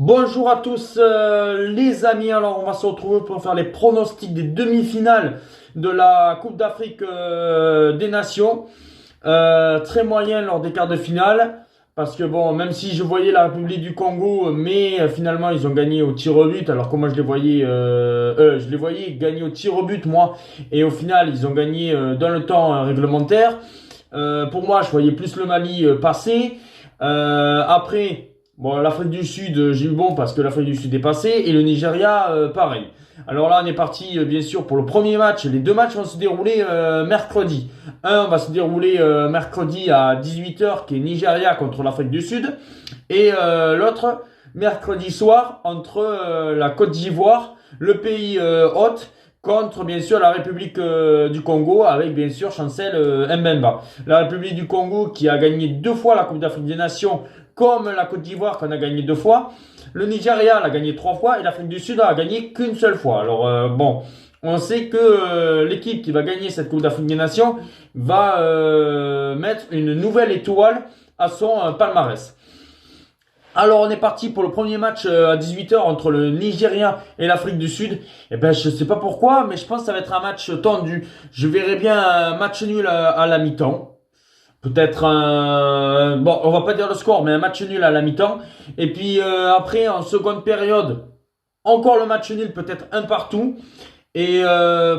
Bonjour à tous les amis, alors on va se retrouver pour faire les pronostics des demi-finales de la Coupe d'Afrique des Nations. Très moyen lors des quarts de finale, parce que bon, même si je voyais la République du Congo, mais finalement ils ont gagné au tir au but, alors que moi je les voyais gagner au tir au but moi, et au final ils ont gagné dans le temps réglementaire. Pour moi je voyais plus le Mali passer. Après... Bon, l'Afrique du Sud, j'ai eu bon parce que l'Afrique du Sud est passée et le Nigeria, pareil. Alors là, on est parti, bien sûr, pour le premier match. Les deux matchs vont se dérouler mercredi. Un va se dérouler mercredi à 18h, qui est Nigeria contre l'Afrique du Sud. Et l'autre, mercredi soir, entre la Côte d'Ivoire, le pays hôte, contre bien sûr la République du Congo avec bien sûr Chancel Mbemba. La République du Congo qui a gagné deux fois la Coupe d'Afrique des Nations comme la Côte d'Ivoire qu'on a gagné deux fois. Le Nigeria l'a gagné trois fois et l'Afrique du Sud a gagné qu'une seule fois. Alors bon, on sait que l'équipe qui va gagner cette Coupe d'Afrique des Nations va mettre une nouvelle étoile à son palmarès. Alors on est parti pour le premier match à 18h entre le Nigeria et l'Afrique du Sud. Et ben je sais pas pourquoi, mais je pense que ça va être un match tendu. Je verrai bien un match nul à la mi-temps. Peut-être un... Bon, on va pas dire le score, mais un match nul à la mi-temps. Et puis après, en seconde période, encore le match nul, peut-être un partout. Et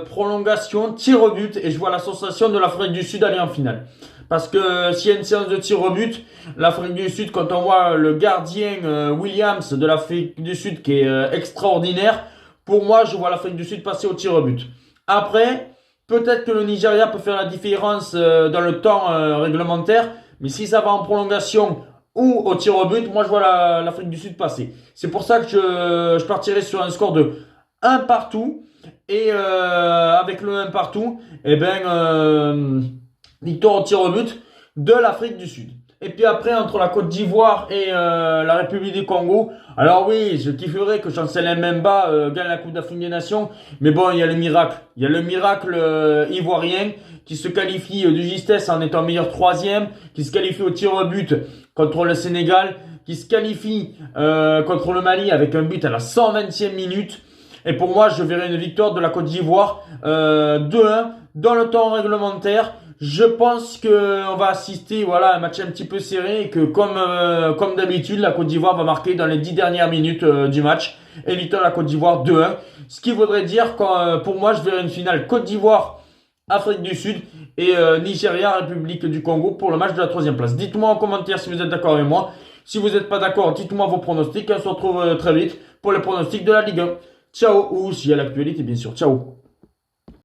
prolongation, tir au but. Et je vois l'association de l'Afrique du Sud aller en finale. Parce que s'il y a une séance de tir au but, l'Afrique du Sud, quand on voit le gardien Williams de l'Afrique du Sud qui est extraordinaire, pour moi, je vois l'Afrique du Sud passer au tir au but. Après, peut-être que le Nigeria peut faire la différence dans le temps réglementaire, mais si ça va en prolongation ou au tir au but, moi je vois l'Afrique du Sud passer. C'est pour ça que je partirai sur un score de un partout. Et avec le un partout, eh ben, victoire au tir au but de l'Afrique du Sud. Et puis après, entre la Côte d'Ivoire et la République du Congo, alors oui, je kifferais que Chancel Mbemba gagne la Coupe d'Afrique des Nations, mais bon, il y a le miracle. Il y a le miracle ivoirien qui se qualifie de justesse en étant meilleur troisième, qui se qualifie au tir au but contre le Sénégal, qui se qualifie contre le Mali avec un but à la 120e minute. Et pour moi, je verrai une victoire de la Côte d'Ivoire 2-1 dans le temps réglementaire. Je pense qu'on va assister à un match un petit peu serré et que comme d'habitude, la Côte d'Ivoire va marquer dans les 10 dernières minutes du match et victoire de la Côte d'Ivoire 2-1. Ce qui voudrait dire que pour moi, je verrai une finale Côte d'Ivoire, Afrique du Sud et Nigeria, République du Congo pour le match de la troisième place. Dites-moi en commentaire si vous êtes d'accord avec moi. Si vous n'êtes pas d'accord, dites-moi vos pronostics. On se retrouve très vite pour les pronostics de la Ligue 1. Ciao, ou si à l'actualité, bien sûr. Ciao.